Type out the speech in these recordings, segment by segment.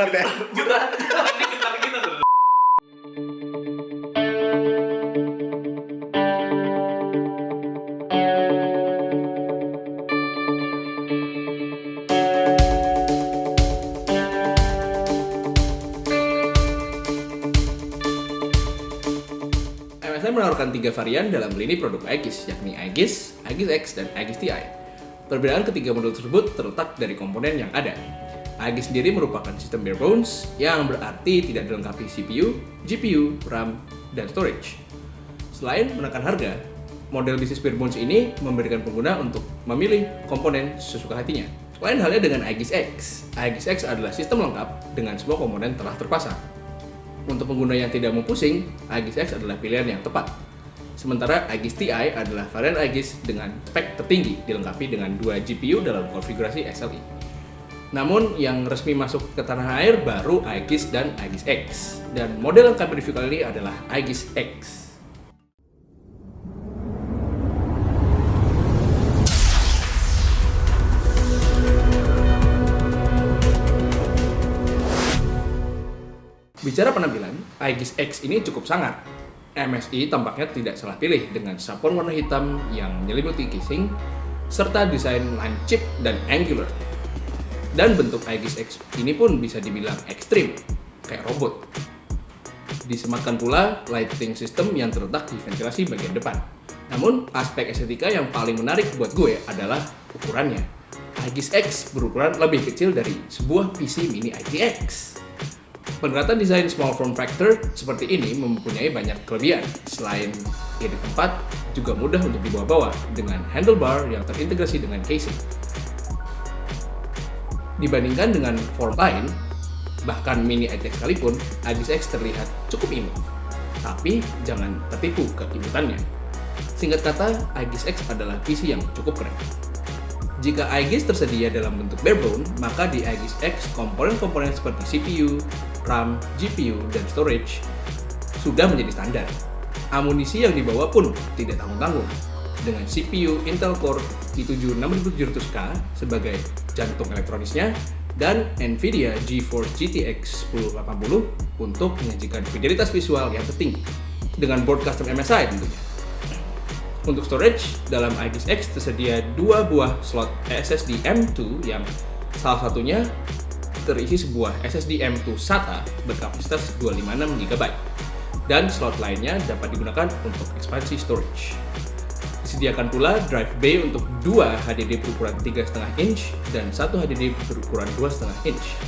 banget ya. Getar kita tuh. MSI menawarkan 3 varian dalam lini produk Aegis, yakni Aegis, Aegis X, dan Aegis Ti. Perbedaan ketiga model tersebut terletak dari komponen yang ada. Aegis sendiri merupakan sistem bare bones yang berarti tidak dilengkapi CPU, GPU, RAM, dan storage. Selain menekan harga, model bisnis bare bones ini memberikan pengguna untuk memilih komponen sesuka hatinya. Lain halnya dengan Aegis X. Aegis X adalah sistem lengkap dengan semua komponen telah terpasang. Untuk pengguna yang tidak mau pusing, Aegis X adalah pilihan yang tepat. Sementara Aegis Ti adalah varian Aegis dengan spek tertinggi dilengkapi dengan 2 GPU dalam konfigurasi XLE. Namun yang resmi masuk ke tanah air baru Aegis dan Aegis X. Dan model yang kami review kali ini adalah Aegis X. Bicara penampilan, Aegis X ini cukup sangar. MSI tampaknya tidak salah pilih dengan sapon warna hitam yang menyelimuti casing, serta desain line chip dan angular. Dan bentuk Aegis X ini pun bisa dibilang ekstrim, kayak robot. Disematkan pula lighting system yang terletak di ventilasi bagian depan. Namun, aspek estetika yang paling menarik buat gue adalah ukurannya. Aegis X berukuran lebih kecil dari sebuah PC mini ITX. Pendekatan desain small form factor seperti ini mempunyai banyak kelebihan. Selain irit tempat, juga mudah untuk dibawa-bawa dengan handlebar yang terintegrasi dengan casing. Dibandingkan dengan form lain, bahkan mini ITX sekalipun, Aegis X terlihat cukup imut. Tapi jangan tertipu keimutannya. Singkat kata, Aegis X adalah PC yang cukup keren. Jika Aegis tersedia dalam bentuk barebone, maka di Aegis X komponen-komponen seperti CPU, RAM, GPU, dan storage sudah menjadi standar. Amunisi yang dibawa pun tidak tanggung-tanggung, dengan CPU Intel Core i7 6700K sebagai jantung elektronisnya dan Nvidia GeForce GTX 1080 untuk menyajikan fidelitas visual yang tertinggi, dengan board custom MSI tentunya. Untuk storage, dalam Aegis X tersedia 2 buah slot SSD M2 yang salah satunya terisi sebuah SSD M2 SATA berkapasitas 256GB dan slot lainnya dapat digunakan untuk ekspansi storage. Disediakan pula drive bay untuk 2 HDD berukuran 3,5 inch dan 1 HDD berukuran 2,5 inch.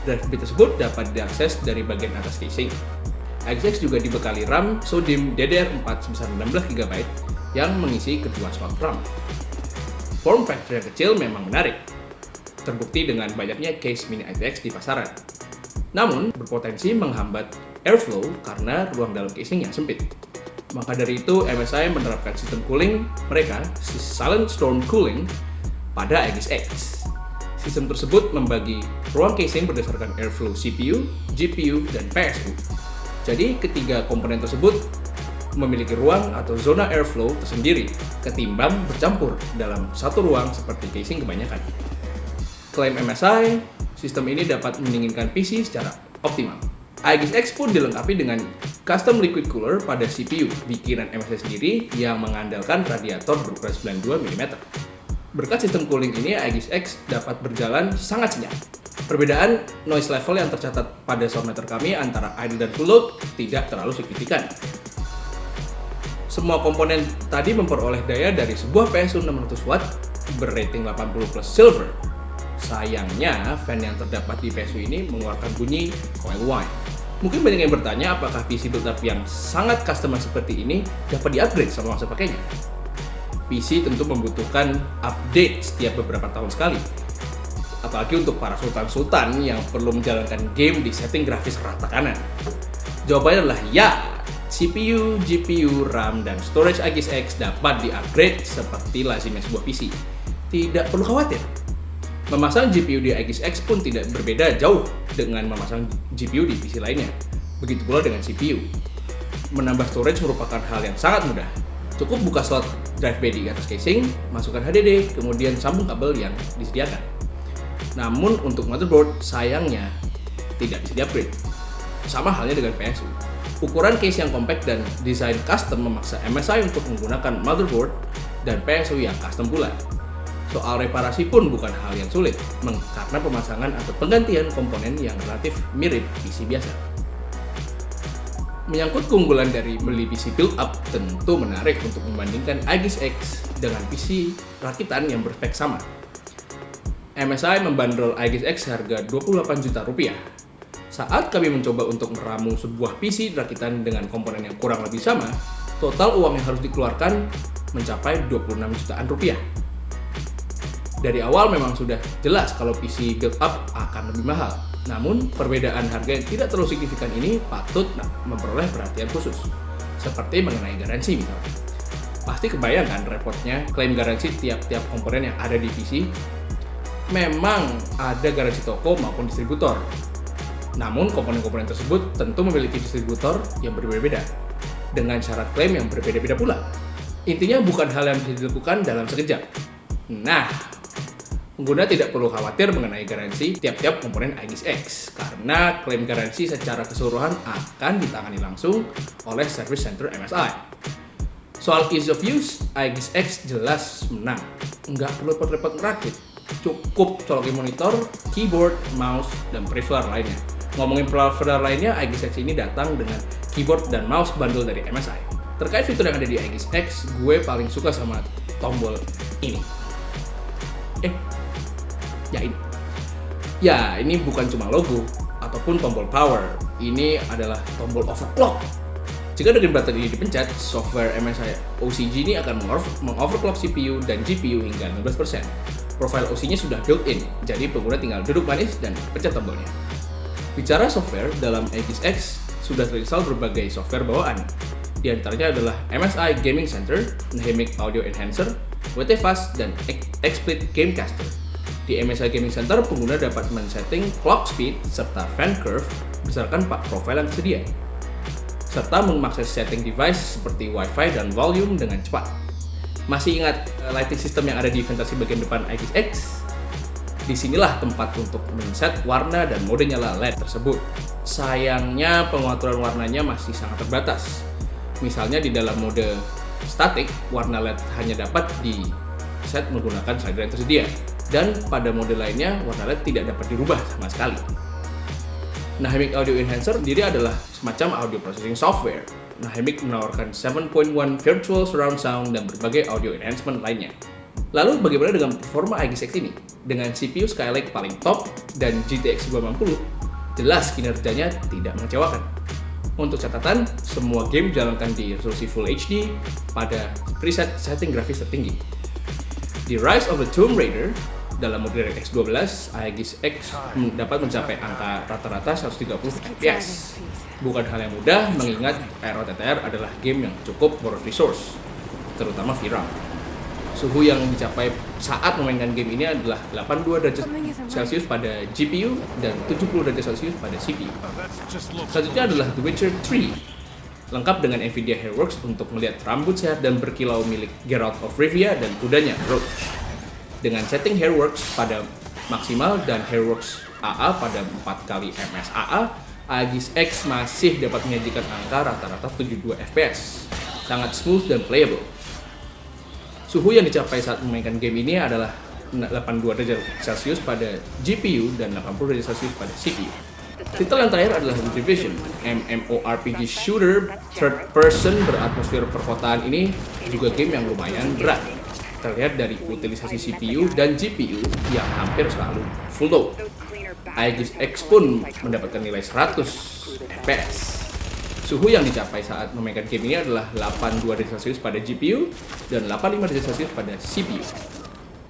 Drive bay tersebut dapat diakses dari bagian atas casing. Aegis X juga dibekali RAM SODIMM DDR4 sebesar 16GB yang mengisi kedua slot RAM. Form factor yang kecil memang menarik, terbukti dengan banyaknya case mini ITX di pasaran. Namun, berpotensi menghambat airflow karena ruang dalam casing yang sempit. Maka dari itu, MSI menerapkan sistem cooling mereka, Silent Storm Cooling, pada Aegis X. Sistem tersebut membagi ruang casing berdasarkan airflow CPU, GPU, dan PSU. Jadi, ketiga komponen tersebut memiliki ruang atau zona airflow tersendiri ketimbang bercampur dalam satu ruang seperti casing kebanyakan. Klaim MSI, sistem ini dapat mendinginkan PC secara optimal. Aegis X pun dilengkapi dengan custom liquid cooler pada CPU bikinan MSI sendiri yang mengandalkan radiator berukuran 92 mm. Berkat sistem cooling ini, Aegis X dapat berjalan sangat senyap. Perbedaan noise level yang tercatat pada soundmeter kami antara idle dan full load tidak terlalu signifikan. Semua komponen tadi memperoleh daya dari sebuah PSU 600 watt berating 80 plus silver. Sayangnya, fan yang terdapat di PSU ini mengeluarkan bunyi coil whine. Mungkin banyak yang bertanya apakah PC build-up yang sangat customized seperti ini dapat di-upgrade sama masa pakainya. PC tentu membutuhkan update setiap beberapa tahun sekali. Apalagi untuk para sultan-sultan yang perlu menjalankan game di setting grafis rata kanan. Jawabannya adalah ya. CPU, GPU, RAM, dan storage Aegis X dapat di-upgrade seperti lazimnya sebuah PC. Tidak perlu khawatir. Memasang GPU di Aegis X pun tidak berbeda jauh dengan memasang GPU di PC lainnya. Begitu pula dengan CPU. Menambah storage merupakan hal yang sangat mudah. Cukup buka slot drive bay di atas casing, masukkan HDD, kemudian sambung kabel yang disediakan. Namun untuk motherboard, sayangnya tidak bisa di-upgrade. Sama halnya dengan PSU. Ukuran case yang compact dan desain custom memaksa MSI untuk menggunakan motherboard dan PSU yang custom pula. Soal reparasi pun bukan hal yang sulit, karena pemasangan atau penggantian komponen yang relatif mirip PC biasa. Menyangkut keunggulan dari beli PC build up, tentu menarik untuk membandingkan Aegis X dengan PC rakitan yang berspek sama. MSI membandrol Aegis X harga 28 juta rupiah. Saat kami mencoba untuk meramu sebuah PC rakitan dengan komponen yang kurang lebih sama, total uang yang harus dikeluarkan mencapai 26 jutaan rupiah. Dari awal memang sudah jelas kalau PC build up akan lebih mahal. Namun, perbedaan harga yang tidak terlalu signifikan ini patut memperoleh perhatian khusus, seperti mengenai garansi misalnya. Pasti kebayangkan repotnya klaim garansi tiap-tiap komponen yang ada di PC. Memang ada garansi toko maupun distributor. Namun, komponen-komponen tersebut tentu memiliki distributor yang berbeda-beda, dengan syarat klaim yang berbeda-beda pula. Intinya bukan hal yang bisa dilakukan dalam sekejap. Nah, pengguna tidak perlu khawatir mengenai garansi tiap-tiap komponen Aegis X, karena klaim garansi secara keseluruhan akan ditangani langsung oleh Service Center MSI. Soal ease of use, Aegis X jelas menang. Nggak perlu repot-repot ngerakit, cukup colokin monitor, keyboard, mouse, dan peripheral lainnya. Ngomongin peripheral lainnya, Aegis X ini datang dengan keyboard dan mouse bundle dari MSI. Terkait fitur yang ada di Aegis X, gue paling suka sama tombol ini. Ini bukan cuma logo ataupun tombol power. Ini adalah tombol overclock. Jika dengan button ini dipencet, software MSI OCG ini akan mengoverclock CPU dan GPU hingga 15%. Profile OC-nya sudah built-in, jadi pengguna tinggal duduk manis dan pencet tombolnya. Bicara software, dalam Aegis X sudah terinstall berbagai software bawaan. Di antaranya adalah MSI Gaming Center, Nahimic Audio Enhancer, WT-Fast, dan XSplit Gamecaster. Di MSI Gaming Center, pengguna dapat men-setting clock speed serta fan curve berdasarkan profile yang tersedia, serta mengakses setting device seperti Wi-Fi dan volume dengan cepat. Masih ingat lighting system yang ada di ventasi bagian depan Aegis X? Disinilah tempat untuk men-set warna dan mode nyala LED tersebut. Sayangnya pengaturan warnanya masih sangat terbatas. Misalnya di dalam mode static, warna LED hanya dapat di set menggunakan slider yang tersedia. Dan pada mode lainnya, warna LED tidak dapat dirubah sama sekali. Nahimic Audio Enhancer sendiri adalah semacam audio processing software. Nahimic menawarkan 7.1 virtual surround sound dan berbagai audio enhancement lainnya. Lalu bagaimana dengan performa Aegis X ini? Dengan CPU Skylake paling top dan GTX 950, jelas kinerjanya tidak mengecewakan. Untuk catatan, semua game dijalankan di resolusi Full HD pada preset setting grafis tertinggi. Di Rise of the Tomb Raider, dalam mode DirectX 12, Aegis X dapat mencapai angka rata-rata 130 fps. Bukan hal yang mudah mengingat ROTTR adalah game yang cukup boros resource, terutama VRAM. Suhu yang dicapai saat memainkan game ini adalah 82 derajat Celcius pada GPU dan 70 derajat Celcius pada CPU. Selanjutnya adalah The Witcher 3, lengkap dengan Nvidia Hairworks untuk melihat rambut sehat dan berkilau milik Geralt of Rivia dan kudanya Roach. Dengan setting Hairworks pada maksimal dan Hairworks AA pada 4 kali MSAA, Aegis X masih dapat menyajikan angka rata-rata 72 fps, sangat smooth dan playable. Suhu yang dicapai saat memainkan game ini adalah 82 derajat Celcius pada GPU dan 80 derajat Celcius pada CPU. Titel yang terakhir adalah The Division, MMORPG shooter third person beratmosfer perkotaan. Ini juga game yang lumayan berat, terlihat dari utilisasi CPU dan GPU yang hampir selalu full load. Aegis X pun mendapatkan nilai 100 fps. Suhu yang dicapai saat memainkan game ini adalah 82 derajat Celcius pada GPU dan 85 derajat Celcius pada CPU.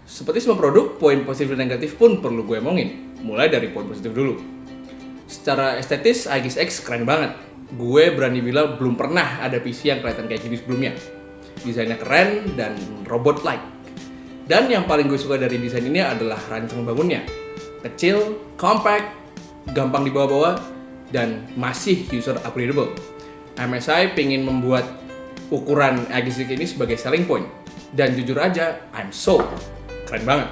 Seperti semua produk, poin positif dan negatif pun perlu gue omongin. Mulai dari poin positif dulu. Secara estetis, Aegis X keren banget. Gue berani bilang belum pernah ada PC yang kelihatan kayak gini sebelumnya. Desainnya keren dan robot-like. Dan yang paling gue suka dari desain ini adalah rancang bangunnya. Kecil, compact, gampang dibawa-bawa, dan masih user upgradable. MSI pengen membuat ukuran Aegis X ini sebagai selling point. Dan jujur aja, I'm sold. Keren banget.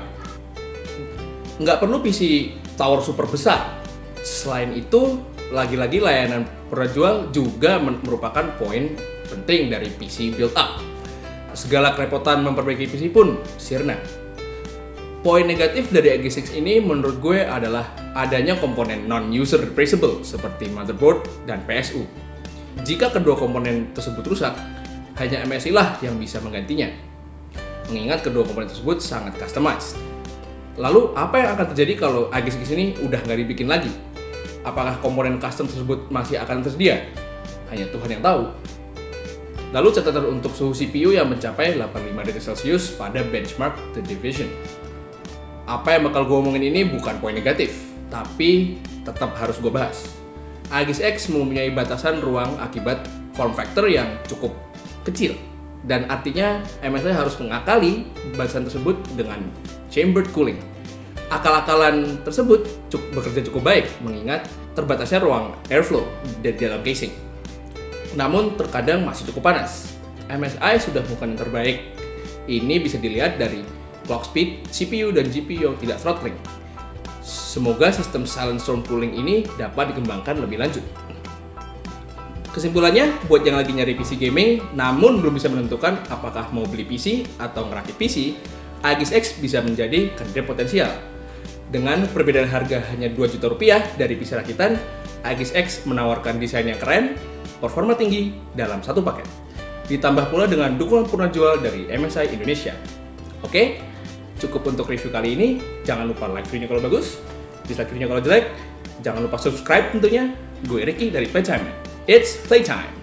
Nggak perlu PC tower super besar. Selain itu, lagi-lagi layanan perjual juga merupakan poin penting dari PC build up. Segala kerepotan memperbaiki PC pun sirna. Poin negatif dari AGX ini menurut gue adalah adanya komponen non-user replaceable seperti motherboard dan PSU. Jika kedua komponen tersebut rusak, hanya MSI lah yang bisa menggantinya. Mengingat kedua komponen tersebut sangat customized. Lalu, apa yang akan terjadi kalau AGX ini udah nggak dibikin lagi? Apakah komponen custom tersebut masih akan tersedia? Hanya Tuhan yang tahu. Lalu catatan untuk suhu CPU yang mencapai 85 derajat Celcius pada benchmark The Division. Apa yang bakal gue omongin ini bukan poin negatif, tapi tetap harus gue bahas. AGX mempunyai batasan ruang akibat form factor yang cukup kecil, dan artinya MSI harus mengakali batasan tersebut dengan chambered cooling. Akal-akalan tersebut bekerja cukup baik mengingat terbatasnya ruang airflow di dalam casing. Namun terkadang masih cukup panas. MSI sudah melakukan yang terbaik. Ini bisa dilihat dari clock speed, CPU dan GPU yang tidak throttling. Semoga sistem silent storm cooling ini dapat dikembangkan lebih lanjut. Kesimpulannya, buat yang lagi nyari PC gaming namun belum bisa menentukan apakah mau beli PC atau ngerakit PC, AGX bisa menjadi kandidat potensial. Dengan perbedaan harga hanya 2 juta rupiah dari PC rakitan, AGX menawarkan desain yang keren, performa tinggi dalam satu paket. Ditambah pula dengan dukungan purna jual dari MSI Indonesia. Oke, cukup untuk review kali ini. Jangan lupa like video kalau bagus, dislike video kalau jelek. Jangan lupa subscribe tentunya. Gue Ricky dari Playtime. It's playtime!